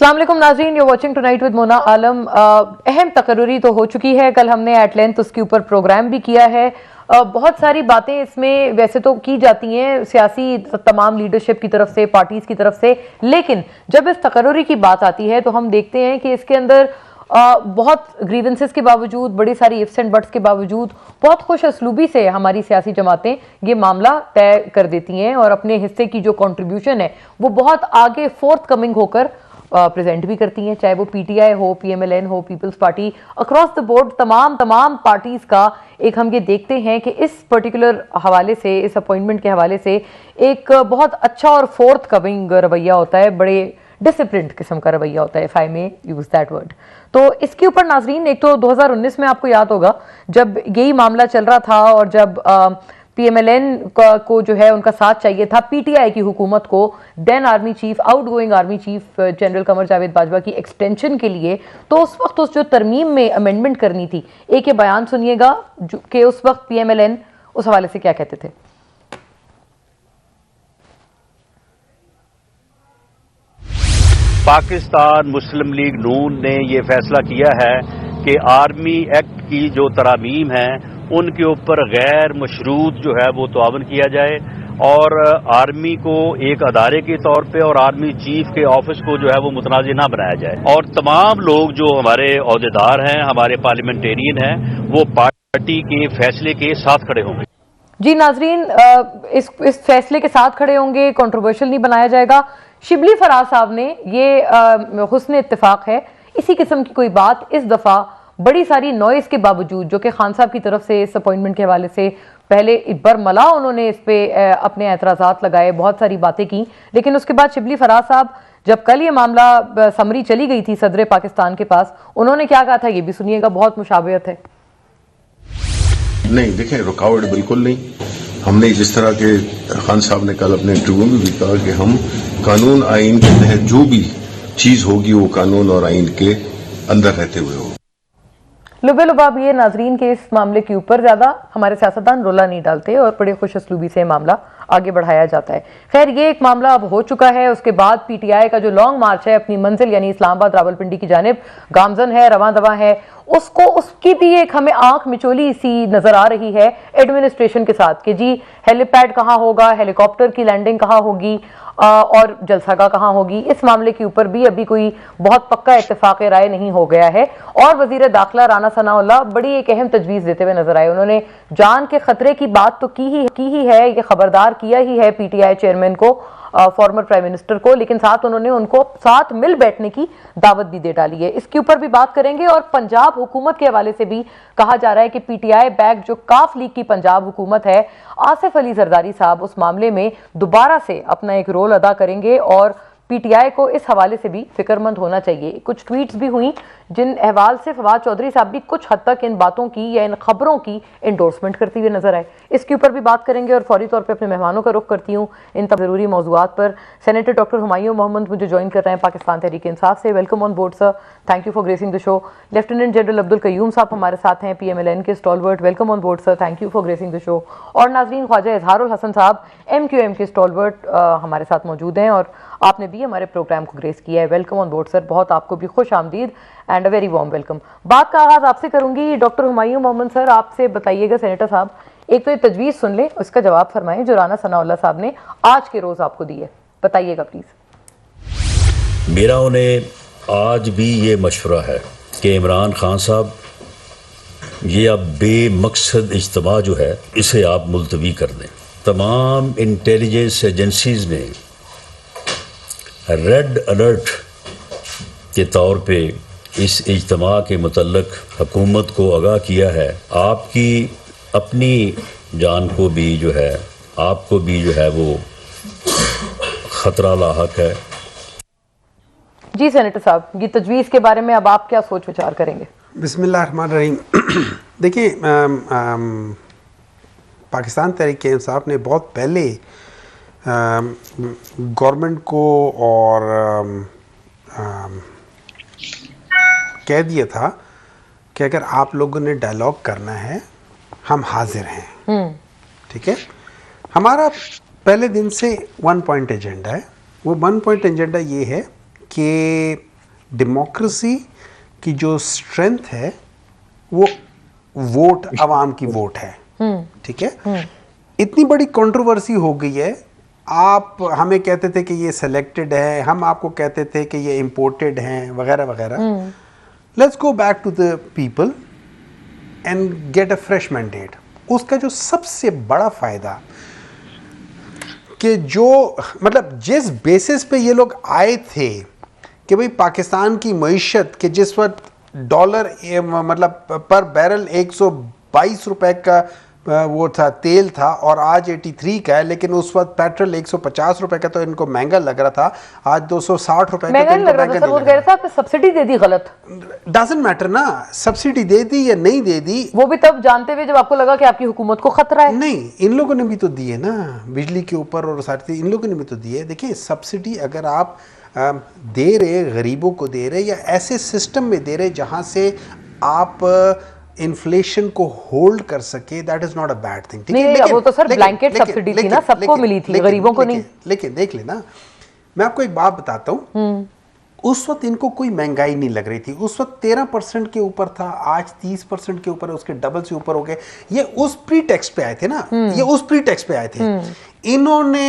अस्सलाम वालेकुम नाज़रीन, you watching tonight with Mona Alam. अहम तकर्री तो हो चुकी है, कल हमने एट लेंथ उसके ऊपर प्रोग्राम भी किया है। बहुत सारी बातें इसमें वैसे तो की जाती हैं सियासी तमाम लीडरशिप की तरफ से, पार्टीज की तरफ से, लेकिन जब इस तकर्री की बात आती है तो हम देखते हैं कि इसके अंदर बहुत ग्रीवेंसेस के बावजूद, बड़ी सारी इफ्स एंड बट्स के बावजूद बहुत खुश असलूबी से हमारी सियासी जमातें ये मामला तय कर देती हैं और अपने हिस्से की जो कंट्रीब्यूशन है वो बहुत आगे फोर्थ कमिंग होकर प्रेजेंट भी करती हैं, चाहे वो पीटीआई हो, पीएमएलएन हो, People's Party, across the board तमाम पार्टीज का एक हम ये देखते हैं कि इस पर्टिकुलर हवाले से, इस अपॉइंटमेंट के हवाले से एक बहुत अच्छा और फोर्थ कमिंग रवैया होता है, बड़े डिसिप्लिन्ड किस्म का रवैया होता है, if I may use that word. तो इसके ऊपर नाजरीन, एक तो 2019 में आपको याद होगा जब यही मामला चल रहा था और जब पीएमएलएन को जो है उनका साथ चाहिए था पीटीआई की हुकूमत को, then army chief, outgoing army chief general Qamar Javed Bajwa की एक्सटेंशन के लिए, तो उस वक्त उस जो तरमीम में अमेंडमेंट करनी थी, एक ये बयान सुनिएगा कि उस वक्त पीएमएलएन उस हवाले से क्या कहते थे। पाकिस्तान मुस्लिम लीग नून ने ये फैसला किया है कि आर्मी एक्ट की जो तरामीम है उनके ऊपर गैर मशरूत जो है वो तावन किया जाए और आर्मी को एक अदारे के तौर पे और आर्मी चीफ के ऑफिस को जो है वो मुतनाज़ ना बनाया जाए और तमाम लोग जो हमारे अहदेदार हैं, हमारे पार्लियामेंटेरियन हैं, वो पार्टी के फैसले के साथ खड़े होंगे। जी नाजरीन, इस फैसले के साथ खड़े होंगे, कंट्रोवर्शियल नहीं बनाया जाएगा। शिबली फराज साहब ने ये हुस्न इत्तेफाक है, इसी किस्म की कोई बात इस दफा बड़ी सारी नॉइस के बावजूद, जो कि खान साहब की तरफ से इस अपॉइंटमेंट के हवाले से पहले बरमला उन्होंने इस पे अपने एतराज़ात लगाए, बहुत सारी बातें की, लेकिन उसके बाद शिबली फराज साहब जब कल ये मामला समरी चली गई थी सदर पाकिस्तान के पास, उन्होंने क्या कहा था ये भी सुनिएगा, बहुत मुशाबहत है। नहीं देखें, रुकावट बिल्कुल नहीं। हमने जिस तरह के खान साहब ने कल अपने इंटरव्यू में भी कहा कि हम कानून आइन के तहत जो भी चीज होगी वो कानून और आइन के अंदर रहते हुए होगी। लुबे लुबाब ये नाजरीन के इस मामले के ऊपर ज्यादा हमारे सियासतदान रोला नहीं डालते और बड़े खुश असलूबी से मामला आगे बढ़ाया जाता है। खैर, ये एक मामला अब हो चुका है। उसके बाद पीटीआई का जो लॉन्ग मार्च है अपनी मंजिल यानी इस्लामाबाद रावलपिंडी की जानिब गामजन है, रवां दवा है, उसकी भी एक हमें आंख मिचोली सी नजर आ रही है एडमिनिस्ट्रेशन के साथ कि जी हेलीपैड कहाँ होगा, हेलीकॉप्टर की लैंडिंग कहाँ होगी और जलसागाह कहाँ होगी। इस मामले के ऊपर भी अभी कोई बहुत पक्का इत्तेफाक राय नहीं हो गया है और वजीर दाखिला राना सनाउल्लाह बड़ी एक अहम तजवीज़ देते हुए नजर आए। उन्होंने जान के खतरे की बात तो की ही है, ये खबरदार किया ही है पीटीआई चेयरमैन को, फॉर्मर प्राइम मिनिस्टर को, लेकिन साथ उन्होंने उनको साथ मिल बैठने की दावत भी दे डाली है। इसके ऊपर भी बात करेंगे और पंजाब हुकूमत के हवाले से भी कहा जा रहा है कि पीटीआई बैक जो काफ लीग की पंजाब हुकूमत है, आसिफ अली जरदारी साहब उस मामले में दोबारा से अपना एक रोल अदा करेंगे और पीटीआई को इस हवाले से भी फिक्रमंद होना चाहिए। कुछ ट्वीट्स भी हुई जिन अहवाल से फवाद चौधरी साहब भी कुछ हद तक इन बातों की या इन खबरों की एंडोर्समेंट करते हुए नजर आए। इसके ऊपर भी बात करेंगे और फौरी तौर पे अपने मेहमानों का रुख करती हूँ इन तब जरूरी मौजूआत पर। सेनेटर डॉक्टर हुमायूं मोहम्मद मुझे ज्वाइन कर रहे हैं पाकिस्तान तहरीक इंसाफ से। Welcome on board sir, thank you for gracing the show. Lieutenant general Abdul Qayyum साहब हमारे साथ हैं, पीएमएलएन के stalwart, welcome on board sir, thank you for gracing the show. और नाजरीन, ख्वाजा इजहारुल हसन साहब एमक्यूएम के स्टॉलवर्ट हमारे साथ मौजूद हैं और आपने भी हमारे प्रोग्राम को ग्रेस किया है। वेलकम ऑन बोर्ड सर, बहुत आपको भी खुश आमदीद and a very warm welcome. बात का आगाज आपसे करूंगी डॉक्टर हुमायूं मोहम्मद सर, आपसे बताइएगा सेनेटर साहब, एक तो ये तजवीज़ सुन ले, उसका जवाब फरमाएं जो राना सनाउल्लाह साहब ने आज के रोज आपको दी है, बताइएगा प्लीज। मेरा उन्हें आज भी ये मशवरा है कि इमरान खान साहब ये अब बेमकसद इज्तिमा जो है इसे आप मुलतवी कर दें। तमाम इंटेलिजेंस एजेंसीज ने रेड अलर्ट के तौर पे इस इज्तिमा के मुतल्लक हुकूमत को आगाह किया है। आपकी अपनी जान को भी जो है, आपको भी जो है वो खतरा लाहक है। जी सेनेटर साहब, ये तजवीज़ के बारे में अब आप क्या सोच विचार करेंगे? बिस्मिल्लाहिर्रहमानिर्रहीम। देखिए, पाकिस्तान तहरीक इंसाफ ने बहुत पहले गवर्नमेंट को और कह दिया था कि अगर आप लोगों ने डायलॉग करना है हम हाजिर हैं। ठीक है, हमारा पहले दिन से वन पॉइंट एजेंडा है। वो वन पॉइंट एजेंडा ये है कि डेमोक्रेसी की जो स्ट्रेंथ है वो वोट, आवाम की वोट है, ठीक है। इतनी बड़ी कंट्रोवर्सी हो गई है, आप हमें कहते थे कि ये सिलेक्टेड है, हम आपको कहते थे कि ये इंपोर्टेड हैं वगैरह वगैरह। Let's go back to the people and get a fresh mandate. उसका जो सबसे बड़ा फायदा कि जो मतलब जिस बेसिस पे ये लोग आए थे कि भाई पाकिस्तान की मईशत के जिस वक्त डॉलर मतलब पर बैरल 122 रुपए का वो था, तेल था, और आज 83 का है, लेकिन उस वक्त पेट्रोल 150 रुपए का तो इनको महंगा लग रहा था, आज 260 रुपए का महंगा तो लग रहा था सर। वो कह रहे थे आपने सब्सिडी दे दी गलत। डजंट मैटर ना, सब्सिडी दे दी या नहीं दे दी, वो भी तब जानते हुए जब आपको लगा कि आपकी हुकूमत को खतरा है। नहीं, इन लोगों ने भी तो दी है ना बिजली के ऊपर और सारी, इन लोगों ने भी तो दी है। देखिए सब्सिडी अगर आप दे रहे, गरीबों को दे रहे, या ऐसे सिस्टम में दे रहे जहां से आप इन्फ्लेशन को होल्ड कर सके, that is not a bad thing. नहीं, वो तो सर ब्लैंकेट सब्सिडी थी ना, सबको मिली थी, गरीबों को नहीं। लेकिन देख लेना, मैं आपको एक बात बताता हूँ, उस वक्त इनको कोई महंगाई नहीं लग रही थी, उस वक्त 13% के ऊपर था, आज 30% के ऊपर है, उसके डबल से ऊपर हो गए। ये उस प्री टेक्स्ट पे आए थे ना, ये उस प्री टेक्स्ट पे आए थे। इन्होंने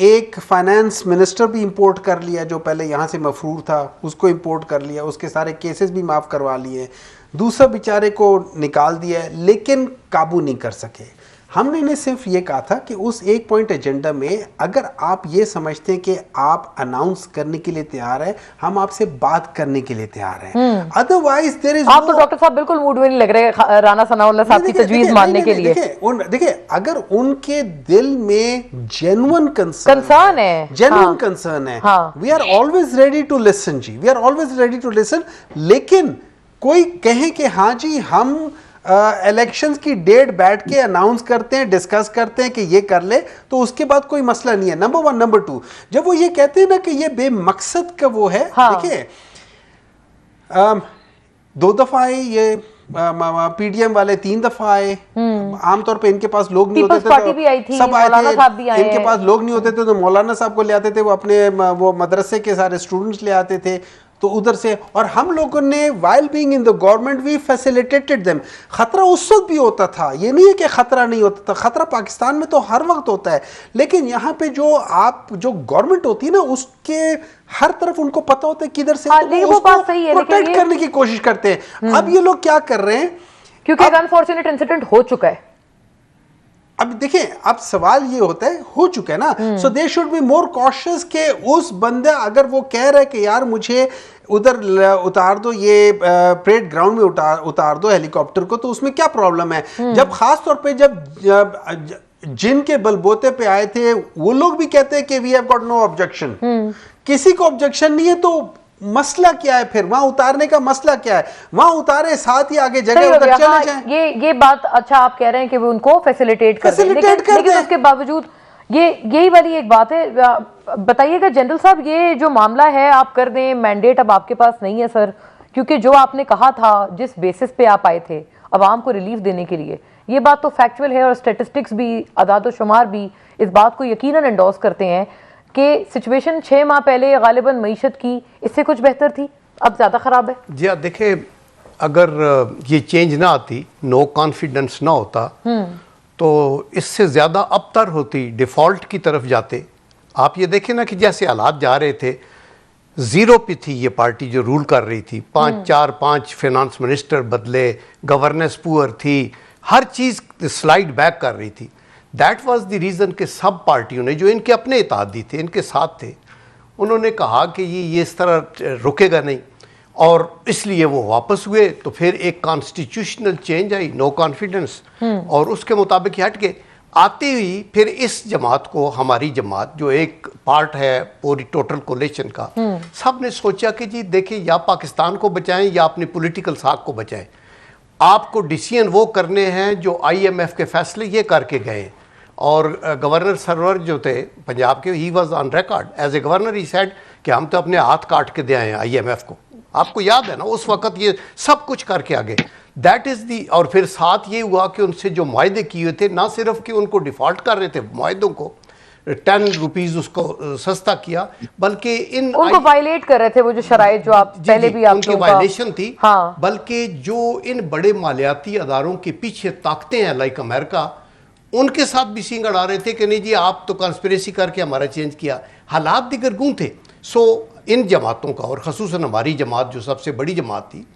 एक फाइनेंस मिनिस्टर भी इंपोर्ट कर लिया जो पहले यहाँ से मफरूर था, उसको इंपोर्ट कर लिया, उसके सारे केसेस भी माफ करवा लिए, दूसरा बेचारे को निकाल दिया, लेकिन काबू नहीं कर सके। हमने इन्हें सिर्फ ये कहा था कि उस एक पॉइंट एजेंडा में अगर आप ये समझते हैं कि आप अनाउंस करने के लिए तैयार है, हम आपसे बात करने के लिए तैयार हैं। अदरवाइज देयर इज आप तो डॉक्टर साहब बिल्कुल मूड में नहीं लग रहे राना सनाउल्लाह साहब की तजवीज मानने के लिए। देखिए अगर उनके दिल में जेन्युइन कंसर्न है, जेन्युइन कंसर्न है, we are always ready to listen जी, we are always ready to listen. लेकिन कोई कहे कि हाँ जी हम इलेक्शंस की डेट बैठ के अनाउंस करते हैं, डिस्कस करते हैं कि ये कर ले, तो उसके बाद कोई मसला नहीं है। नंबर 1। नंबर 2, जब वो ये कहते हैं ना कि ये बेमकसद का वो है, देखिए 2 दफा आए ये पीडीएम वाले, 3 दफा आए, आमतौर पे इनके पास लोग नहीं होते थे तो सब आए थे, इनके पास लोग नहीं होते थे तो मौलाना साहब को ले आते थे, वो अपने वो मदरसे के सारे स्टूडेंट्स ले आते थे, तो उधर से। और हम लोगों ने while being in the government we facilitated them. खतरा उस वक्त भी होता था, ये नहीं है कि खतरा नहीं होता था, खतरा पाकिस्तान में तो हर वक्त होता है, लेकिन यहाँ पे जो गवर्नमेंट होती है ना, उसके हर तरफ उनको पता होता है किधर से वो बात सही है, प्रोटेक्ट करने की कोशिश करते हैं। अब ये लोग क्या कर रहे हैं, क्योंकि एक अनफॉर्चुनेट इंसिडेंट हो चुका है। अब देखिए, अब सवाल ये होता है, हो चुका है ना, so they should be more cautious के उस बंदा अगर वो कह रहा है कि यार मुझे उधर उतार दो, ये परेड ग्राउंड में उतार दो हेलीकॉप्टर को, तो उसमें क्या प्रॉब्लम है। जब खास तौर पे जब जिनके बलबोते पे आए थे वो लोग भी कहते हैं कि we have got no objection, किसी को ऑब्जेक्शन नहीं है, तो मसला क्या है फिर, वहां उतारने का मसला क्या है, वहां उतारे, साथ ही आगे जगह उधर चले जाएं। ये बात अच्छा आप कह रहे हैं कि वो उनको फैसिलिटेट कर दें, लेकिन उसके बावजूद यही वाली एक बात है। बताइएगा जनरल साहब, ये जो मामला है आप कर दें, मैंडेट अब आपके पास नहीं है सर, क्योंकि जो आपने कहा था, जिस बेसिस पे आप आए थे अवाम को रिलीफ देने के लिए, ये बात तो फैक्चुअल है और स्टेटिस्टिक्स भी, आदाद शुमार भी इस बात को यकीनन एंडोर्स करते हैं कि सिचुएशन 6 माह पहले गालिबन मईशत की इससे कुछ बेहतर थी, अब ज़्यादा ख़राब है। जी आप देखिए, अगर ये चेंज ना आती, नो कॉन्फिडेंस ना होता, तो इससे ज़्यादा अबतर होती, डिफ़ॉल्ट की तरफ जाते। आप ये देखें ना कि जैसे हालात जा रहे थे, ज़ीरो पे थी ये पार्टी जो रूल कर रही थी, 5 फाइनेंस मिनिस्टर बदले, गवर्नेंस पुअर थी, हर चीज़ स्लाइड बैक कर रही थी। दैट वाज द रीज़न कि सब पार्टियों ने जो इनके अपने इत्तेहादी थे, इनके साथ थे, उन्होंने कहा कि ये इस तरह रुकेगा नहीं, और इसलिए वो वापस हुए। तो फिर एक कॉन्स्टिट्यूशनल चेंज आई, नो कॉन्फिडेंस, और उसके मुताबिक हट के आती हुई फिर इस जमात को, हमारी जमात जो एक पार्ट है पूरी टोटल कोलिशन का, सब ने सोचा कि जी देखिए, या पाकिस्तान को बचाएं या अपनी पॉलिटिकल साख को बचाएं। आपको डिसीजन वो करने हैं जो IMF के फैसले ये करके गए। और गवर्नर सरवर जो थे पंजाब के, he was on record as a governor, he said कि हम तो अपने हाथ काट के दे आए हैं IMF को। आपको याद है ना, उस वक्त ये सब कुछ करके आगे। That is the. और फिर साथ ये हुआ कि उनसे जो मुआहदे किए थे, ना सिर्फ कि उनको डिफ़ॉल्ट कर रहे थे मुआहदों को, 10 रुपीज उसको सस्ता किया, बल्कि इन उनको वायलेट कर रहे थे वो जो शराइत जो आप पहले भी आप उनकी वायलेशन थी। हाँ। बल्कि जो इन बड़े मालियाती अदारों के पीछे ताकतें हैं लाइक अमेरिका, उनके साथ भी सींग अड़ा रहे थे कि नहीं जी आप तो कॉन्स्पिरेसी करके हमारा चेंज किया। हालात दिगर गूं थे। सो इन जमातों का और ख़ुसूसन हमारी जमात जो सबसे बड़ी जमात थी,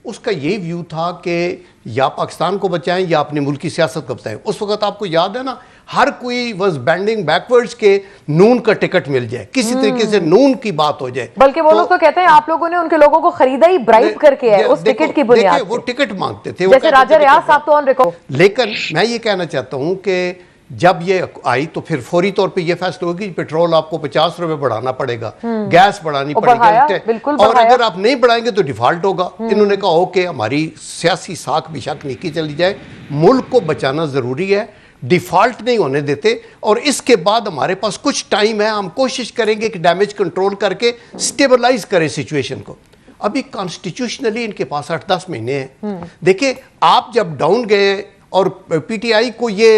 उसका ये व्यू था कि या पाकिस्तान को बचाएं या अपनी मुल्क की सियासत को बचाएं। उस वक्त आपको याद है ना, हर कोई वाज बैंडिंग बैकवर्ड्स के नून का टिकट मिल जाए, किसी तरीके से नून की बात हो जाए। बल्कि वो लोग तो कहते हैं आप लोगों ने उनके लोगों को खरीदा ही ब्राइब करके है उस टिकट की बुनियाद वो पे। टिकट मांगते थे, जैसे राजा रियाज साहब तो ऑन रिकॉर्ड। लेकिन मैं ये कहना चाहता हूं कि जब ये आई तो फिर फौरी तौर पे ये फैसला होगी पेट्रोल आपको 50 रुपए बढ़ाना पड़ेगा, गैस बढ़ानी पड़ेगी, और अगर आप नहीं बढ़ाएंगे तो डिफॉल्ट होगा। इन्होंने कहा ओके हमारी सियासी साख बेशक नीचे चली जाए, मुल्क को बचाना जरूरी है, डिफॉल्ट नहीं होने देते, और इसके बाद हमारे पास कुछ टाइम है, हम कोशिश करेंगे कि डैमेज कंट्रोल करके स्टेबलाइज करें सिचुएशन को। अभी कॉन्स्टिट्यूशनली इनके पास 8-10 महीने हैं। देखिए आप जब डाउन गए और पीटीआई को ये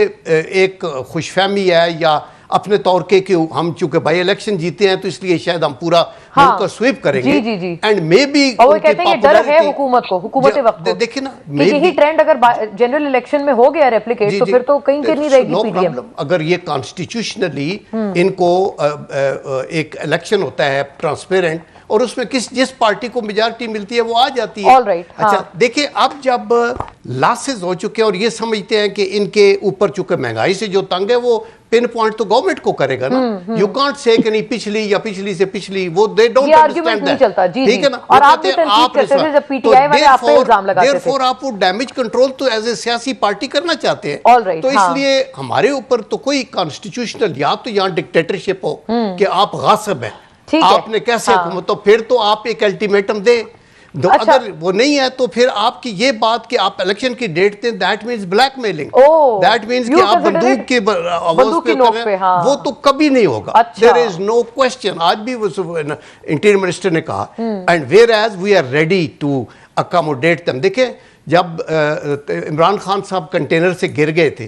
एक खुशफहमी है या अपने तौर के कि हम चूंकि बाई इलेक्शन जीते हैं तो इसलिए शायद हम पूरा मुल्क का स्वीप करेंगे, जी। एंड मे बी और वो कहते हैं ये डर है हुकूमत को, हुकूमत वक्त को। देखिए ना, कि यही ट्रेंड अगर जनरल इलेक्शन में हो गया रेप्लिकेट तो फिर तो कहीं के नहीं रहेगी पीडीएम। अगर ये कॉन्स्टिट्यूशनली इनको एक इलेक्शन होता है ट्रांसपेरेंट और उसमें जिस पार्टी को मेजॉरिटी मिलती है वो आ जाती है। अच्छा देखिए अब जब लॉसेस हो चुके हैं और ये समझते हैं कि इनके ऊपर चूंकि महंगाई से जो तंग है वो पिन पॉइंट तो गवर्नमेंट को करेगा ना। यू कांट से कि नहीं पिछली या पिछली से पिछली, वो दे डोंट अंडरस्टैंड दैट, ठीक है ना। और आप भी तनकीद करते थे जब पीटीआई वाले आप पे इल्जाम लगाते थे। देयरफॉर आप वो डैमेज कंट्रोल तो एज ए सियासी पार्टी करना चाहते हैं। तो इसलिए हमारे ऊपर तो कोई कॉन्स्टिट्यूशनल या तो यहाँ डिक्टेटरशिप हो कि आप गासिब हैं, आपने कैसे हुकूमत, तो फिर तो आप एक अल्टीमेटम दे दो। अच्छा। अगर वो नहीं है तो फिर आपकी ये बात कि आप इलेक्शन की डेट दें, that means blackmailing, that means कि आप बंदूक की आवाज पे कर रहे हैं, वो तो कभी नहीं होगा। There is no question. आज भी वो इंटीरियर मिनिस्टर ने कहा and whereas we are ready to accommodate them. देखें जब इमरान खान साहब कंटेनर से गिर गए थे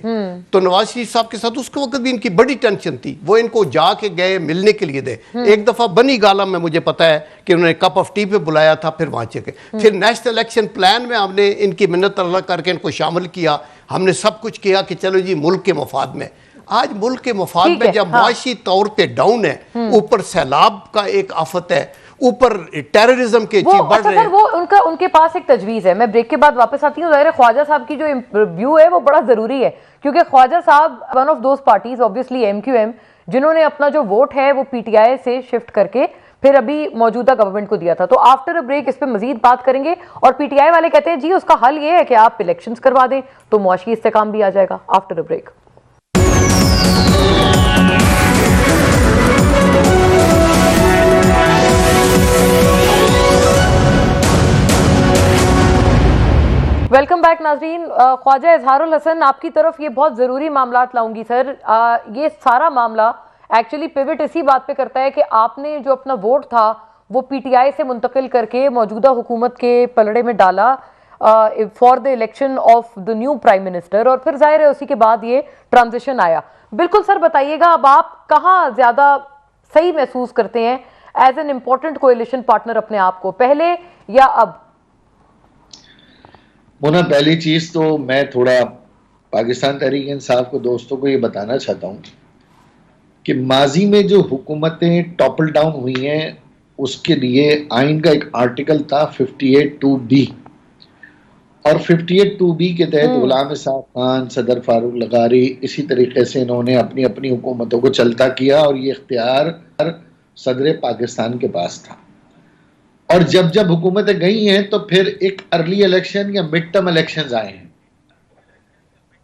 तो नवाज शरीफ साहब के साथ उस वक्त भी इनकी बड़ी टेंशन थी, वो इनको जाके गए मिलने के लिए। एक दफा बनी गालम में मुझे पता है कि उन्होंने कप ऑफ टी पे बुलाया था, फिर वहां चले। फिर नेशनल इलेक्शन प्लान में हमने इनकी मिन्नत अल्लाह करके इनको शामिल किया, हमने सब कुछ किया कि चलो जी मुल्क के मफाद में। आज मुल्क के मफाद में जब मुआशी तौर पे डाउन है, ऊपर सैलाब का एक आफत है, ऊपर टेररिज्म के बढ़ रहे हैं। वो उनके पास एक तजवीज़ है। मैं ब्रेक के बाद वापस आती हूँ। ज़ाहिर ख्वाजा साहब की जो व्यू है वो बड़ा ज़रूरी है क्योंकि Khwaja Sahab one of those parties obviously MQM जिन्होंने अपना जो वोट है वो पीटीआई से शिफ्ट करके फिर अभी मौजूदा गवर्नमेंट को दिया था। तो आफ्टर अ ब्रेक इस पे मजीद बात करेंगे। और पीटीआई वाले कहते हैं जी उसका हल ये है कि आप इलेक्शंस करवा दें तो मुआशी इस्तेकाम भी आ जाएगा। After a break. Welcome back नाजरीन। ख्वाजा इजहारुल हसन आपकी तरफ ये बहुत ज़रूरी मामलात लाऊंगी सर। ये सारा मामला एक्चुअली पिवट इसी बात पे करता है कि आपने जो अपना वोट था वो पीटीआई से मुंतकिल करके मौजूदा हुकूमत के पलड़े में डाला for the election of the new prime minister, और फिर जाहिर है उसी के बाद ये ट्रांजिशन आया। बिल्कुल सर बताइएगा अब आप कहाँ ज़्यादा सही महसूस करते हैं as an important coalition partner अपने आप को, पहले या अब? मोना पहली चीज तो मैं थोड़ा पाकिस्तान तहरीक इंसाफ को दोस्तों को ये बताना चाहता हूँ कि माजी में जो हुकूमतें टॉपल डाउन हुई हैं उसके लिए आइन का एक आर्टिकल था 58(2)B, और 58(2)B के तहत गुलाम इसाक खान, सदर फारूक लगारी इसी तरीके से इन्होंने अपनी अपनी हुकूमतों को चलता किया और ये इख्तियार सदर पाकिस्तान के पास था। और जब जब हुकूमतें गई हैं तो फिर एक अर्ली इलेक्शन या मिड टर्म इलेक्शंस आए हैं।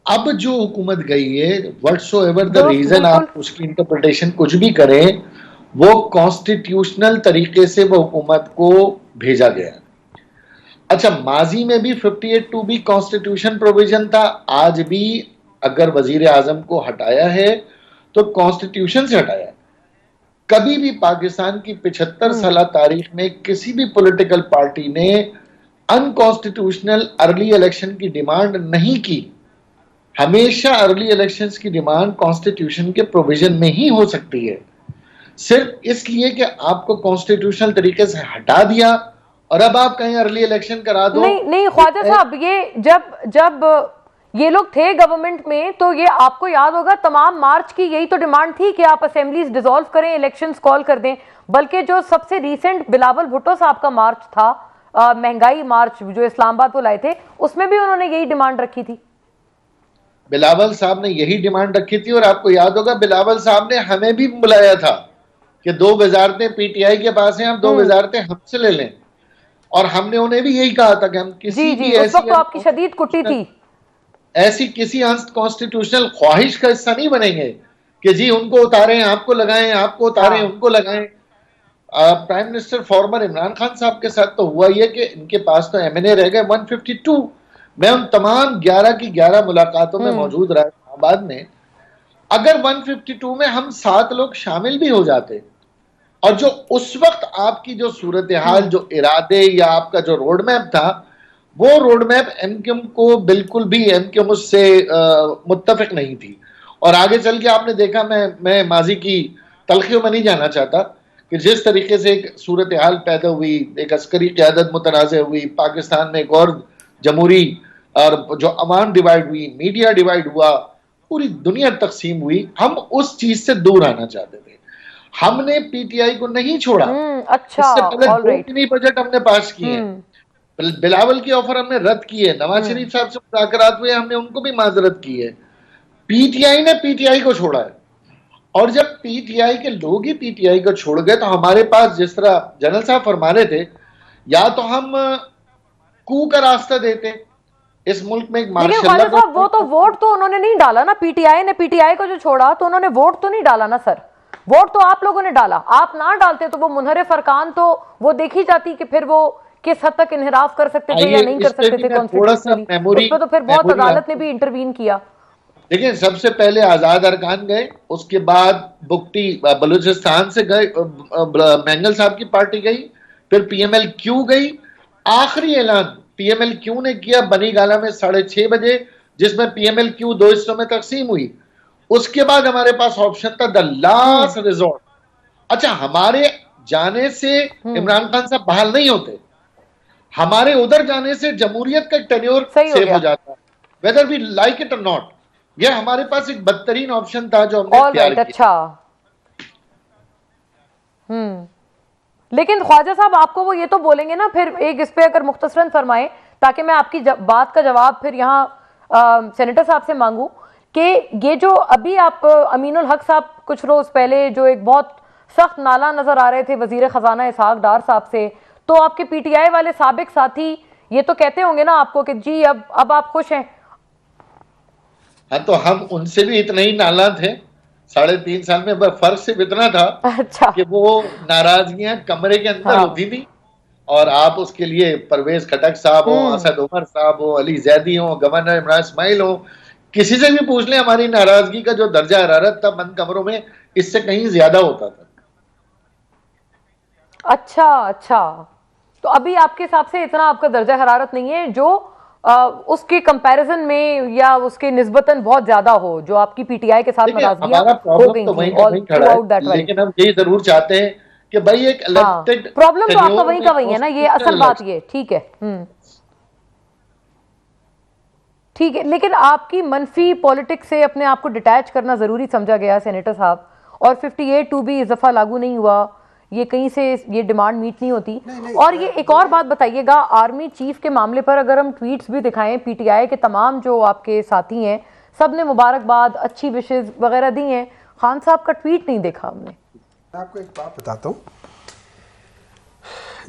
अब जो हुकूमत गई है व्हाटसोएवर द रीजन आप उसकी इंटरप्रिटेशन कुछ भी करें, वो कॉन्स्टिट्यूशनल तरीके से वो हुकूमत को भेजा गया। अच्छा, माजी में भी 58(2)B कॉन्स्टिट्यूशन प्रोविजन था, आज भी अगर वजीर आजम को हटाया है तो कॉन्स्टिट्यूशन से हटाया है। कभी भी पाकिस्तान की 75 साल तारीख में किसी भी पॉलिटिकल पार्टी ने अनकॉन्स्टिट्यूशनल अर्ली इलेक्शन की डिमांड नहीं की। हमेशा अर्ली इलेक्शंस की डिमांड कॉन्स्टिट्यूशन के प्रोविजन में ही हो सकती है, सिर्फ इसलिए कि आपको कॉन्स्टिट्यूशनल तरीके से हटा दिया और अब आप कहीं अर्ली इलेक्शन करा दो। नहीं नहीं ख्वाजा साहब, ये जब ये लोग थे गवर्नमेंट में तो ये आपको याद होगा तमाम मार्च की यही तो डिमांड थी कि आप असेंबलीज डिसॉल्व करें, इलेक्शंस कॉल कर दें। बल्कि जो सबसे रीसेंट बिलावल भुट्टो साहब का मार्च था, महंगाई मार्च जो इस्लामाबाद को लाए थे, उसमें भी उन्होंने यही डिमांड रखी थी। बिलावल साहब ने यही डिमांड रखी थी और आपको याद होगा बिलावल साहब ने हमें भी बुलाया था कि 2 वजारतें पीटीआई के पास हैं, आप 2 वजारतें हमसे ले लें, और हमने उन्हें भी यही कहा था कि हम किसी भी उस वक्त तो आपकी शदीद कुटी थी, ऐसी किसी अनकॉन्स्टिट्यूशनल ख्वाहिश का हिस्सा नहीं बनेंगे कि जी उनको उतारें आपको लगाएं, आपको उतारें उनको लगाएं। Prime minister farmer Imran Khan साहब के साथ तो हुआ ये कि इनके पास तो एमएनए रह गए 152। मैं उन तमाम 11 की 11 मुलाकातों में मौजूद रहा इस्लामाबाद में। अगर 152 में हम 7 लोग शामिल भी हो जाते और जो उस वक्त आपकी जो सूरत हाल, जो इरादे या आपका जो रोड मैप था, वो रोड मैप एमक्यूएम को बिल्कुल भी एमक्यूएम उससे मुत्तफिक नहीं थी। और आगे चल के आपने देखा, मैं माजी की तलखियों में नहीं जाना चाहता कि जिस तरीके से एक सूरत हाल पैदा हुई, एक अस्करी क़यादत मुतनाज़ हुई, पाकिस्तान में एक और जमहूरी और जो अवाम डिवाइड हुई, मीडिया डिवाइड हुआ, पूरी दुनिया तकसीम हुई, हम उस चीज से दूर आना चाहते थे। हमने पीटीआई को नहीं छोड़ा। अच्छा, इससे पहले 2 नहीं बजट हमने पास किए, बिलावल की ऑफर हमने रद्द की है, नवाज शरीफ साहब से मुज़ाकरात हुए, हमने उनको भी माजरत की है। पीटीआई ने पीटीआई को छोड़ा है, और जब पीटीआई के लोग ही पीटीआई को छोड़ गए तो हमारे पास, जिस तरह जनरल साहब फरमा रहे थे, या तो हम कू का रास्ता देते, इस मुल्क में एक मार्शल लॉ, वो तो वोट तो उन्होंने नहीं डाला ना, पीटीआई ने पीटीआई को जो छोड़ा तो उन्होंने वोट तो नहीं डाला ना सर, वोट तो आप लोगों ने डाला। आप ना डालते तो वो मुनहरिफ अरकान तो वो देखी जाती कि फिर वो किस हद तक इन्हिराफ कर सकते थे या नहीं कर सकते थे कॉन्स्टिट्यूशनली, उसमें तो फिर बहुत अदालत ने भी इंटरवीन किया। देखिए, सबसे पहले आजाद अरकान गए, उसके बाद बुगटी बलूचिस्तान से गए, मैंगल साहब की पार्टी गई, फिर पीएमएल-क्यू गई। आखिरी ऐलान पीएमएल-क्यू ने किया बनी गाला में 6:30 बजे, जिसमें पीएमएल-क्यू 2 हिस्सों में तकसीम हुई। उसके बाद हमारे पास ऑप्शन था द लास्ट रिजॉर्ट। अच्छा, हमारे जाने से इमरान खान साहब बहाल नहीं होते, हमारे उधर जाने से जमहूरियत का टेन्योर सेव हो जाता, वेदर वी लाइक इट और नॉट। यह हमारे पास एक बदतरीन ऑप्शन था जो हमने तैयार किया। अच्छा, लेकिन ख्वाजा साहब आपको वो ये तो बोलेंगे ना, फिर एक इस पे अगर मुख्तसरन फरमाएं ताकि मैं आपकी बात का जवाब फिर यहाँ सेनेटर साहब से मांगू कि ये जो अभी आप अमीनुल हक साहब कुछ रोज पहले जो एक बहुत सख्त नाला नजर आ रहे थे वजीर खजाना इसहाक डार साहब से, तो आपके पीटीआई वाले साबिक साथी ये तो कहते होंगे ना आपको कि जी अब आप खुश हैं। हाँ, तो हम उनसे भी इतना ही नाला थे 3.5 साल में, फर्क सिर्फ इतना था अच्छा, कि वो नाराजगियां कमरे के अंदर होती थी, और आप उसके लिए परवेज खटक साहब हो, असद उमर साहब हो, अली जैदी हो, गवर्नर इमरान इस्माइल हो, किसी से भी पूछ लें, हमारी नाराजगी का जो दर्जा हरारत था बंद कमरों में इससे कहीं ज्यादा होता था। अच्छा, तो अभी आपके हिसाब से इतना आपका दर्जा हरारत नहीं है जो उसके कंपैरिजन में या उसके निस्बतन बहुत ज्यादा हो, जो आपकी पीटीआई के साथ नाराजगियां हो गई थी। लेकिन हम यही जरूर चाहते हैं कि भाई एक इलेक्टेड प्रॉब्लम तो आपका वहीं का वहीं है ना, ये असल बात ये ठीक है। ठीक है, लेकिन आपकी मनफी पॉलिटिक्स से अपने आप को डिटैच करना जरूरी समझा गया सेनेटर साहब, और 58(2) भी इस दफा लागू नहीं हुआ, ये कहीं से ये डिमांड मीट नहीं होती। और ये एक और बात बताइएगा, आर्मी चीफ के मामले पर अगर हम ट्वीट्स भी दिखाएं, पीटीआई के तमाम जो आपके साथी हैं सब ने मुबारकबाद, अच्छी विशेष वगैरह दी हैं, खान साहब का ट्वीट नहीं देखा हमने। मैं आपको एक बात बताता हूँ,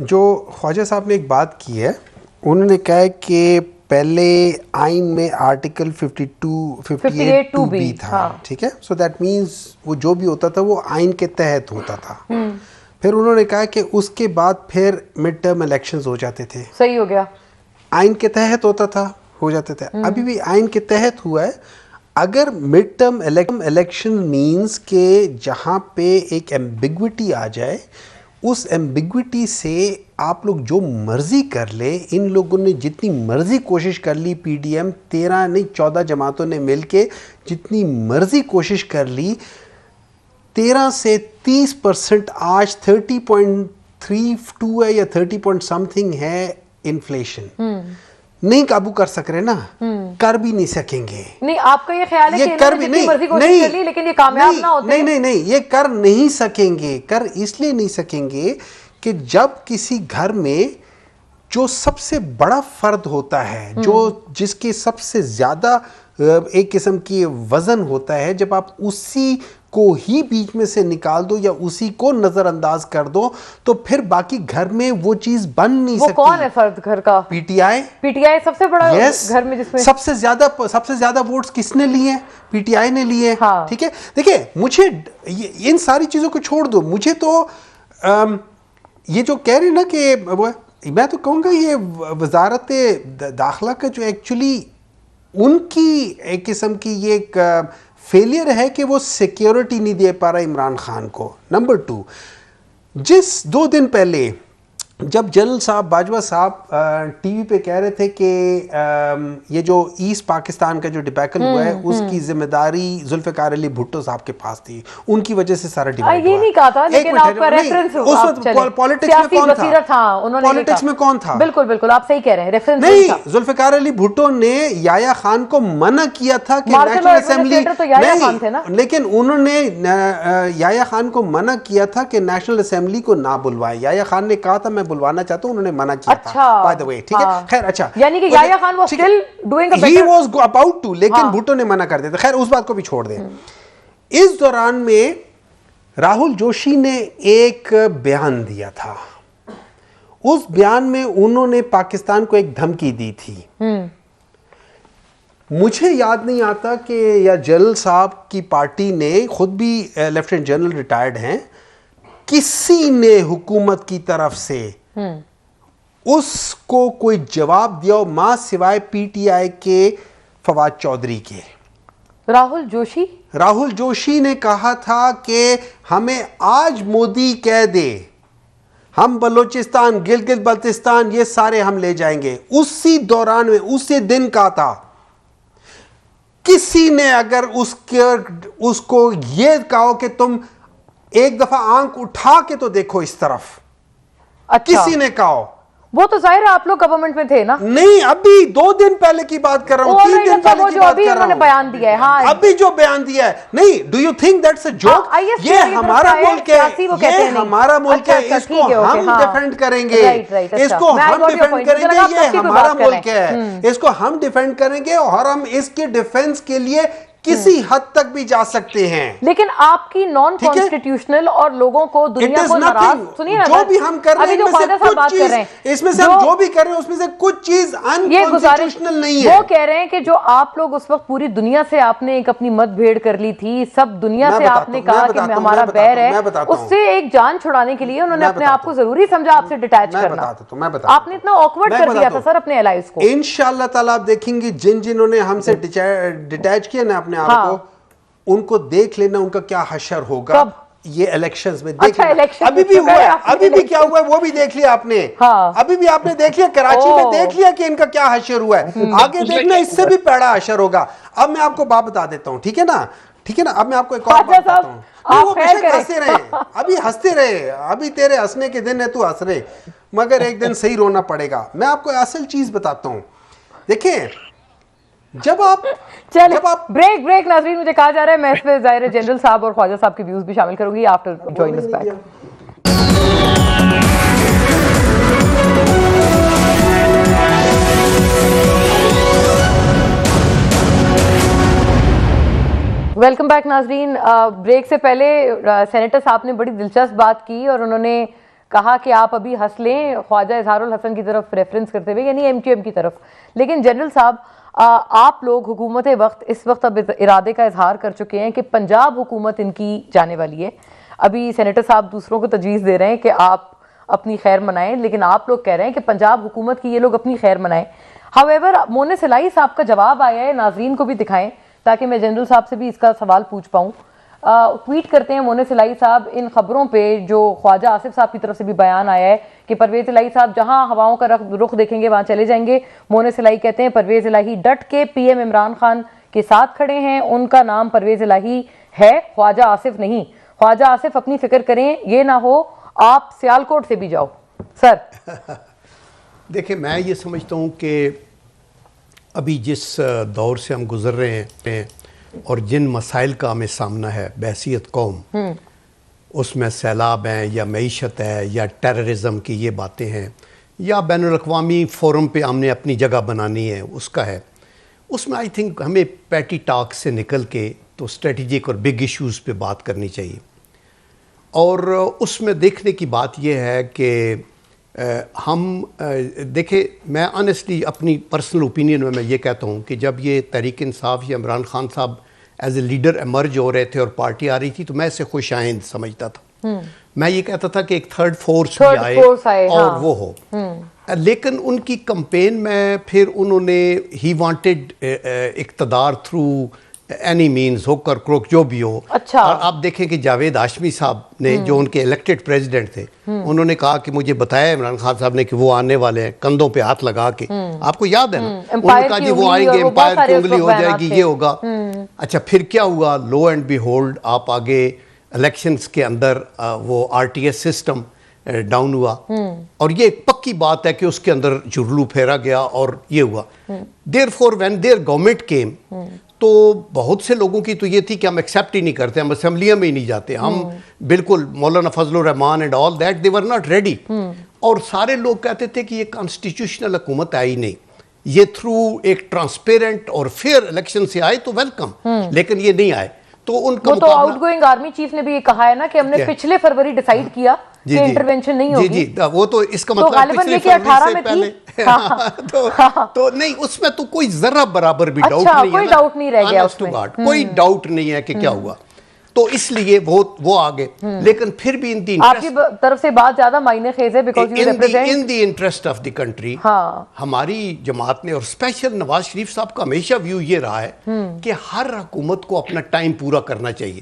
जो ख्वाजा साहब ने एक बात की है, उन्होंने कहा है कि पहले आइन में आर्टिकल 58(2) था, ठीक है, सो दैट मीन्स वो जो भी होता था वो आइन के तहत होता था। फिर उन्होंने कहा कि उसके बाद फिर मिड टर्म इलेक्शंस हो जाते थे, सही हो गया, आइन के तहत होता था, हो जाते थे, अभी भी आइन के तहत हुआ है। अगर मिड टर्म इलेक्शन मीन्स के जहाँ पे एक एम्बिग्विटी आ जाए, उस एम्बिग्विटी से आप लोग जो मर्जी कर ले, इन लोगों ने जितनी मर्जी कोशिश कर ली, पीडीएम 13 नहीं 14 जमातों ने मिलके जितनी मर्जी कोशिश कर ली, 13 से 30% आज 30.32 है या 30 पॉइंट समथिंग है इन्फ्लेशन। नहीं काबू कर सक रहे ना, कर भी नहीं सकेंगे। नहीं, आपका ये ख्याल है ये कि कर इन्होंने भी जितनी नहीं, मर्जी कोशिश नहीं, कर ली लेकिन ये कामयाब नहीं, ना होते? नहीं, ये कर नहीं सकेंगे। कर इसलिए नहीं सकेंगे कि जब किसी घर में जो सबसे बड़ा फर्द होता है, जो जिसके सबसे ज्यादा एक किस्म की वजन होता है, जब आप उसी को ही बीच में से निकाल दो या उसी को नजरअंदाज कर दो, तो फिर बाकी घर में वो चीज बन नहीं वो सकती। कौन है फर्द घर का? पीटीआई सबसे बड़ा Yes, घर में जिसमें सबसे ज्यादा वोट्स किसने लिए? पीटीआई ने लिए। हाँ। ठीक है, देखिए मुझे इन सारी चीजों को छोड़ दो, मुझे तो ये जो कह रहे ना कि मैं तो कहूँगा ये वजारत दाखिला का जो एक्चुअली उनकी एक किस्म की ये एक फेलियर है कि वो सिक्योरिटी नहीं दे पा रहा इमरान खान को। नंबर 2, जिस 2 दिन पहले जब जनरल साहब बाजवा साहब टीवी पे कह रहे थे कि ये जो ईस्ट पाकिस्तान का जो डिबैकल हुआ है उसकी जिम्मेदारी जुल्फिकार अली भुट्टो साहब के पास थी, उनकी वजह से सारा डिवाइड हुआ। ये नहीं कहा था, लेकिन आपका रेफरेंस उस वक्त पॉलिटिक्स में कौन था? पॉलिटिक्स में कौन था? बिल्कुल बिल्कुल, आप सही कह रहे हैं, रेफरेंस नहीं, जुल्फिकार अली भुट्टो ने याया खान को मना किया था कि नेशनल असेंबली नहीं, लेकिन उन्होंने याया खान को मना किया था कि नेशनल असेंबली को ना बुलवाए। याया खान ने कहा था मैं बुलवाना चाहता हूं, उन्होंने मना किया था बाय द वे। ठीक है, खैर अच्छा, यानी कि Yahya Khan was still doing a better, he was about to, लेकिन भुट्टो ने मना कर दिया था। खैर उस बात को भी छोड़ दें। इस दौरान में राहुल जोशी ने एक बयान दिया था। उस बयान में उन्होंने पाकिस्तान को एक धमकी दी थी। मुझे याद नहीं आता कि या जनरल साहब की पार्टी ने, खुद भी लेफ्टिनेंट जनरल रिटायर्ड हैं, किसी ने हुकूमत की तरफ से उसको कोई जवाब दिया हो मां सिवाय पीटीआई के फवाद चौधरी के। राहुल जोशी ने कहा था कि हमें आज मोदी कह दे हम बलोचिस्तान, गिलगित बल्तिस्तान ये सारे हम ले जाएंगे। उसी दौरान में उसी दिन का था। किसी ने अगर उसको ये कहो कि तुम एक दफा आंख उठा के तो देखो इस तरफ, अच्छा, किसी ने कहा, वो तो जाहिर है आप लोग गवर्नमेंट में थे ना? नहीं, अभी 2 दिन पहले की बात कर रहा हूँ, 3 दिन पहले की बात कर रहा हूँ। बयान दिया है, हाँ, अभी जो बयान दिया है, नहीं, do you think that's a joke? ये हमारा मुल्क है, ये हमारा मुल्क है, इसको हम डिफेंड करेंगे, इसको हम डिफेंड करेंगे, ये हमारा मुल्क है, इसको हम डिफेंड करेंगे और हम इसके डिफेंस के लिए किसी हद तक भी जा सकते हैं। लेकिन आपकी नॉन कॉन्स्टिट्यूशनल और लोगों को दुनिया को नाराज, सुनिए ना, जो भी हम कर रहे हैं इसमें से हम जो भी कर रहे हैं उसमें से कुछ चीज अनकॉन्स्टिट्यूशनल नहीं है। वो कह रहे हैं कि जो आप लोग उस वक्त पूरी दुनिया से आपने एक अपनी मतभेद कर ली थी, सब दुनिया से आपने कहा कि हमारा बैर है, उससे एक जान छुड़ाने के लिए उन्होंने अपने आप को जरूरी समझा आपसे डिटैच करना। आपने इतना ऑकवर्ड कर दिया था सर अपने एलाइज को। इंशाअल्लाह ताला आप देखेंगे जिन्होंने हमसे डिटैच किया ना अपने आप को, उनको देख लेना उनका क्या हशर होगा। ये इलेक्शंस में देख लेना। अभी भी हुआ है, अभी भी क्या हुआ है वो भी देख लिया आपने। अभी भी आपने देख लिया, कराची में देख लिया कि इनका क्या हशर हुआ है। आगे देखना इससे भी बड़ा हशर होगा। अब मैं आपको बात बता देता हूं, ठीक है ना, ठीक है ना। अब मैं आपको एक और बात बताता हूं। वो बेशक हंसते रहे, अभी हंसते रहे, अभी तेरे हंसने के दिन है, तू हंस रहे, मगर एक दिन सही रोना पड़ेगा। मैं आपको असल चीज बताता हूं। देखिए, जब आप ब्रेक नाज़रीन, मुझे कहा जा रहा है मैं इसमें ज़ाहिर जनरल साहब और ख्वाजा साहब के व्यूज भी शामिल करूंगी after join us back. Welcome back नाज़रीन। ब्रेक से पहले सेनेटर साहब ने बड़ी दिलचस्प बात की और उन्होंने कहा कि आप अभी हंस लें ख्वाजा इजहारुल हसन की तरफ रेफरेंस करते हुए, यानी एमक्यूएम की तरफ। लेकिन जनरल साहब, आप लोग हुकूमत वक्त इस वक्त अब इरादे का इजहार कर चुके हैं कि पंजाब हुकूमत इनकी जाने वाली है। अभी सेनेटर साहब दूसरों को तजवीज़ दे रहे हैं कि आप अपनी खैर मनाएं, लेकिन आप लोग कह रहे हैं कि पंजाब हुकूमत की ये लोग अपनी खैर मनाएं। हावेवर मोनिस इलाही साहब का जवाब आया है, नाजरीन को भी दिखाएं ताकि मैं जनरल साहब से भी इसका सवाल पूछ पाऊँ। ट्वीट करते हैं मोनिस इलाही साहब इन खबरों पे जो ख्वाजा आसिफ साहब की तरफ से भी बयान आया है कि परवेज इलाही साहब जहां हवाओं का रुख देखेंगे वहां चले जाएंगे। मोनिस इलाही कहते हैं परवेज इलाही डट के पीएम इमरान खान के साथ खड़े हैं, उनका नाम परवेज इलाही है, ख्वाजा आसिफ नहीं। ख्वाजा आसिफ अपनी फिक्र करें, ये ना हो आप सियालकोट से भी जाओ। सर देखिए, मैं ये समझता हूँ कि अभी जिस दौर से हम गुजर रहे हैं और जिन मसाइल का हमें सामना है बहसीत कौम, उसमें सैलाब हैं या मईशत है या टेररिज्म की ये बातें हैं या बैनुल-अक़वामी फोरम पे हमने अपनी जगह बनानी है उसका है, उसमें आई थिंक हमें पैटी टॉक से निकल के तो स्ट्रेटजिक और बिग इश्यूज़ पे बात करनी चाहिए। और उसमें देखने की बात यह है कि हम देखिए, मैं ऑनेस्टली अपनी पर्सनल ओपिनियन में मैं ये कहता हूँ कि जब ये तहरीक इंसाफ या इमरान खान साहब एज ए लीडर एमर्ज हो रहे थे और पार्टी आ रही थी तो मैं इसे खुश आइंद समझता था। मैं ये कहता था कि एक थर्ड फोर्स भी आए और हाँ। वो हो। लेकिन उनकी कंपेन में फिर उन्होंने ही वांटेड इक़्तिदार through any means hook or crook जो भी हो। अच्छा। और आप देखें कि जावेद हाशमी साहब ने जो उनके इलेक्टेड प्रेसिडेंट थे, उन्होंने कहा कि मुझे बताया इमरान खान साहब ने कि वो आने वाले हैं, कंधों पे हाथ लगा के। आपको याद है ना, उन्होंने कहा जी वो आएंगे, एम्पायर की उंगली हो जाएगी, ये होगा। अच्छा, फिर क्या हुआ? लो एंड बिहोल्ड आप आगे इलेक्शंस के अंदर वो आरटीएस सिस्टम डाउन हुआ और ये एक पक्की बात है कि उसके अंदर जुर्लू फेरा गया और ये हुआ। Therefore when there government came तो बहुत से लोगों की तो ये थी कि हम एक्सेप्ट ही नहीं करते, हम असेंबलियों में ही नहीं जाते, हम बिल्कुल मौलाना Fazlur Rahman and all that they were not ready. और सारे लोग कहते थे कि ये कॉन्स्टिट्यूशनल हुकूमत आई नहीं, ये थ्रू एक ट्रांसपेरेंट और फेयर इलेक्शन से आए तो वेलकम, लेकिन ये नहीं आए। तो उनका वो तो आउटगोइंग आर्मी चीफ ने भी ये कहा है ना कि हमने पिछले फरवरी डिसाइड किया कि इंटरवेंशन नहीं होगी। जी जी, वो तो इसका तो मतलब पिछले फरवरी से पहले तो नहीं, उसमें तो कोई जरा बराबर भी डाउट अच्छा, नहीं है, कोई डाउट नहीं रह गया उसमें। कोई डाउट नहीं है कि क्या हुआ, तो इसलिए वो आगे। लेकिन फिर भी इन दी आपकी तरफ से बात ज्यादा मायने खेज है because you represent in the interest of the country. हमारी जमात ने और स्पेशल नवाज शरीफ साहब का हमेशा व्यू ये रहा है कि हर हुकूमत को अपना टाइम पूरा करना चाहिए।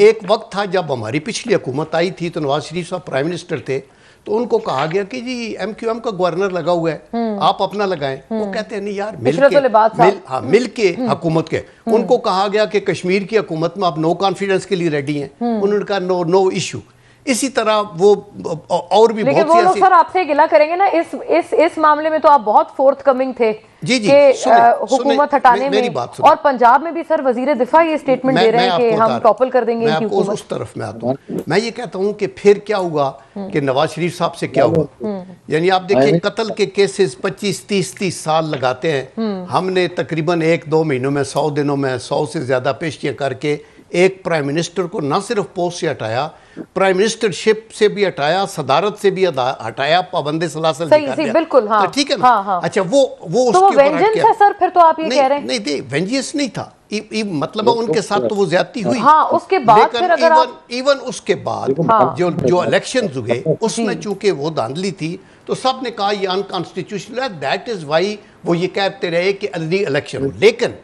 एक वक्त था जब हमारी पिछली हुकूमत आई थी तो नवाज शरीफ साहब प्राइम मिनिस्टर थे, तो उनको कहा गया कि जी MQM का गवर्नर लगा हुआ है, आप अपना लगाएं। वो कहते हैं नहीं यार, मिल के हुकूमत के। उनको कहा गया कि कश्मीर की हुकूमत में आप नो कॉन्फिडेंस के लिए रेडी हैं, उन्होंने कहा नो इशू। इसी तरह वो और भी लेकिन बहुत वो लोग सर आपसे गिला करेंगे ना इस मामले में तो आप बहुत फोर्थ कमिंग थे जी जी, हुकूमत हटाने में। और पंजाब में भी सर वजीर दिफा ये स्टेटमेंट दे रहे हैं कि हम टॉपल कर देंगे इनकी हुकूमत। उस तरफ में आता हूँ। मैं ये कहता हूँ कि फिर क्या हुआ कि नवाज शरीफ साहब से क्या हुआ, यानी आप देखिए कत्ल के केसेस 25-30 साल लगाते हैं, हमने तकरीबन 1-2 महीनों में 100 दिनों में 100 से ज्यादा पेशियां करके एक प्राइम मिनिस्टर को न सिर्फ पोस्ट से हटाया, प्राइम मिनिस्टरशिप से भी हटाया, सदारत से भी हटाया, पाबंदे सलासल सही बिल्कुल। हाँ, तो ठीक है ना। हाँ। अच्छा, वो तो उसके वेंजेंस है सर, फिर तो आप ये कह रहे हैं? नहीं, वेंजेंस नहीं था, मतलब उनके साथ तो वो ज्यादती हुई। हाँ, उसके बाद फिर अगर इवन उसके बाद जो इलेक्शन हुए उसमें चूंकि वो धांधली थी तो सब ने कहा ये अनकॉन्स्टिट्यूशनल है, दैट इज वाई वो ये कहते रहे कि अर्ली इलेक्शन हो। लेकिन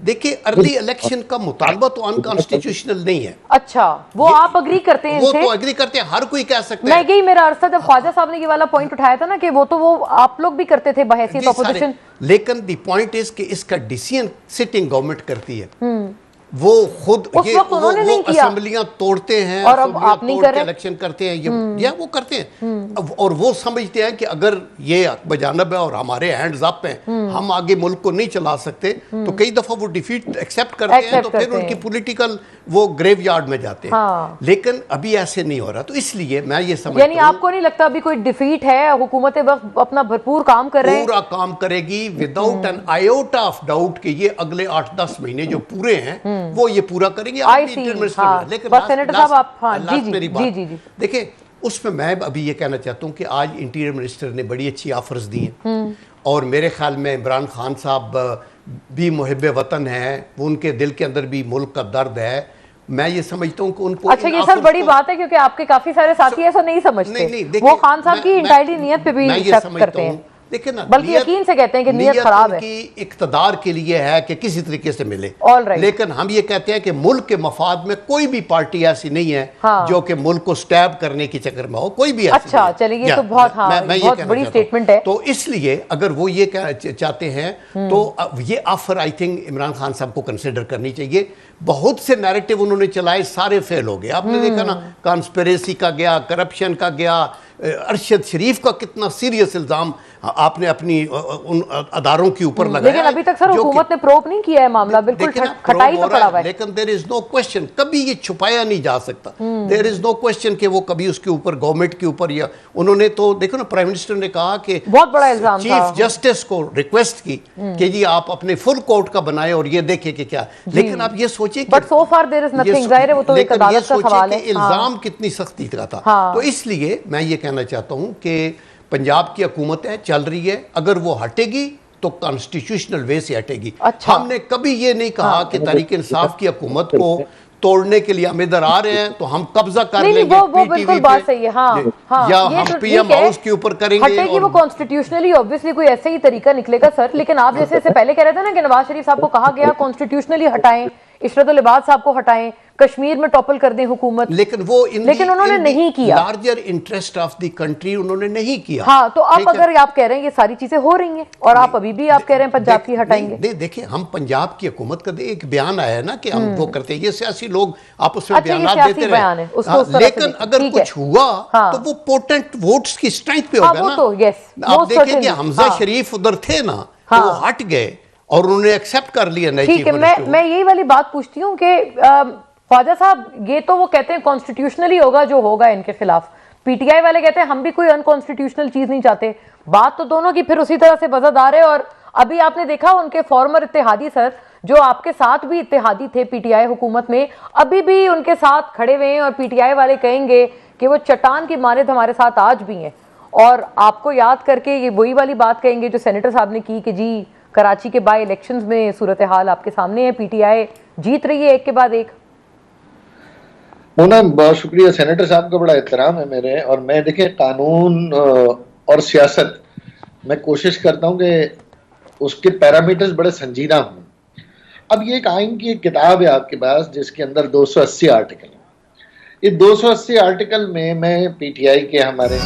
देखिए, अर्ली इलेक्शन का मुतालबा तो अनकॉन्स्टिट्यूशनल नहीं है। अच्छा, वो आप अग्री करते हैं? वो तो अग्री करते हैं, हर कोई कह सकता है। मैं यही मेरा अर्थ था जब ख्वाजा साहब ने ये वाला पॉइंट उठाया था ना कि वो आप लोग भी करते थे बहैसियत ऑपोजिशन। लेकिन द पॉइंट इज कि इसका डिसीजन सिटिंग गवर्नमेंट करती है, वो खुद ये वो असेंबलियां तोड़ते हैं और अब आप नहीं कर रहे, इलेक्शन करते हैं, ये वो करते हैं। और वो समझते हैं कि अगर ये बजानब है और हमारे हैंड्स अप हैं, हम आगे मुल्क को नहीं चला सकते, तो कई दफा वो डिफीट एक्सेप्ट करते हैं, तो फिर उनकी पॉलिटिकल वो ग्रेवयार्ड में जाते हैं। लेकिन अभी ऐसे नहीं हो रहा, तो इसलिए मैं ये समझता हूं, यानी आपको नहीं लगता अभी कोई डिफीट है, हुकूमत वक्त अपना भरपूर काम कर रहे हैं, पूरा काम करेगी without an iota of doubt कि ये अगले 8-10 महीने जो पूरे हैं वो ये पूरा करेंगे। लेकिन देखिए, उसमें मैं अभी ये कहना चाहता हूँ कि आज इंटीरियर मिनिस्टर ने बड़ी अच्छी ऑफर्स दी हैं और मेरे ख्याल में इमरान खान साहब भी मुहिब्बे वतन हैं, उनके दिल के अंदर भी मुल्क का दर्द है। मैं ये समझता हूँ कि उनको अच्छा, ये सर बड़ी बात है क्योंकि आपके काफी सारे साथी ऐसा नहीं समझते। वो खान साहब की इंटायरली नियत पे भी शक करते हैं। देखिए ना, बल्कि यकीन से कहते हैं कि नीयत खराब है, कि इक्तदार के लिए है कि किसी तरीके से मिले। Alright. लेकिन हम ये कहते हैं कि मुल्क के मफाद में कोई भी पार्टी ऐसी नहीं है हाँ। जो कि मुल्क को स्टैब करने के चक्कर में हो, कोई भी ऐसी अच्छा, नहीं है। चलिए, ये या, तो बहुत, हाँ, मैं ये बहुत कहना बड़ी चाहता हूं। स्टेटमेंट है। तो इसलिए अगर वो ये चाहते हैं तो ये offer I think Imran Khan साहब को कंसिडर करनी चाहिए। बहुत से नैरेटिव उन्होंने चलाए, सारे फेल हो गए। आपने देखा ना, कॉन्स्पिरेसी का गया, करप्शन का गया, अरशद शरीफ का कितना सीरियस इल्जाम आपने अपनी उन अदारों के ऊपर लगाया। लेकिन अभी तक सर हुकूमत ने प्रोब नहीं किया है मामला, बिल्कुल खटाई पे पड़ा हुआ है। लेकिन देयर इज नो क्वेश्चन, कभी ये छुपाया नहीं जा सकता। देयर इज नो क्वेश्चन कि वो कभी उसके ऊपर गवर्नमेंट के ऊपर, या उन्होंने तो देखो ना, प्राइम मिनिस्टर ने कहा कि बहुत बड़ा इल्जाम था, चीफ जस्टिस को रिक्वेस्ट की कि जी आप अपने फुल कोर्ट का बनाए और ये देखें कि क्या। लेकिन आप ये सोचिए, but so far there is nothing, जाहिर है वो तो एक अदालत का सवाल है। इल्जाम कितनी सख्ती का था। तो इसलिए मैं ये कहना चाहता हूं कि पंजाब की हुकूमत है, चल रही है, अगर वो हटेगी तो कॉन्स्टिट्यूशनल वे से हटेगी। अच्छा। हमने कभी ये नहीं कहा कि तहरीक इंसाफ की हुकूमत को तोड़ने के लिए हम इधर आ रहे हैं तो हम कब्जा कर नहीं, लेंगे, वो बिल्कुल बात सही है, हाँ, हाँ, या ये हम तो पीएम ठीक है, हाउस के ऊपर करेंगे। हटेगी वो कॉन्स्टिट्यूशनली, ऑब्वियसली कोई ऐसे ही तरीका निकलेगा सर। लेकिन आप जैसे से पहले कह रहे थे ना कि नवाज शरीफ साहब को कहा गया कॉन्स्टिट्यूशनली हटाएं, इशरत लिबास साहब को हटाएं, कश्मीर में टॉपल कर दें हुकूमत, लेकिन उन्होंने नहीं किया। Larger interest of the country उन्होंने नहीं किया। हाँ, तो अब अगर आप कह रहे हैं ये सारी चीजें हो रही हैं और आप अभी भी आप कह रहे हैं पंजाब की हटाएंगे। देखिए, हम पंजाब की हुकूमत का एक बयान आया है ना कि हम वो करते हैं, ये सियासी लोग आपस में अच्छा, बयान देते बयान है, उसको उस रहे। तरह से लेकिन अगर कुछ हुआ तो वो पोटेंट वोट्स की स्ट्रेंथ पे होगा ना। तो यस, आप देखिए कि हमजा शरीफ उधर थे ना, तो वो हट गए और उन्होंने एक्सेप्ट कर लिया नई ठीक है। मैं यही वाली बात पूछती हूँ कि ख्वाजा साहब, ये तो वो कहते हैं कॉन्स्टिट्यूशनली होगा जो होगा इनके खिलाफ, पीटीआई वाले कहते हैं हम भी कोई अनकॉन्स्टिट्यूशनल चीज नहीं चाहते। बात तो दोनों की फिर उसी तरह से वजहदार है। और अभी आपने देखा उनके फॉर्मर इत्तेहादी सर, जो आपके साथ भी इत्तेहादी थे पीटीआई हुकूमत में, अभी भी उनके साथ खड़े हुए हैं और पीटीआई वाले कहेंगे कि वो चट्टान की मानद हमारे साथ आज भी हैं। और आपको याद करके ये वही वाली बात कहेंगे जो सेनेटर साहब ने की कि जी कराची के बाई इलेक्शंस में सूरत हाल आपके सामने है, पीटीआई जीत रही है एक के बाद एक। मोना, बहुत शुक्रिया, सेनेटर साहब का बड़ा एहतराम है मेरे। और मैं देखें, कानून और सियासत, मैं कोशिश करता हूं कि उसके पैरामीटर्स बड़े संजीदा हों। अब ये एक आइन की एक किताब है आपके पास जिसके अंदर 280 आर्टिकल हैं। ये 280 आर्टिकल में मैं पीटीआई के हमारे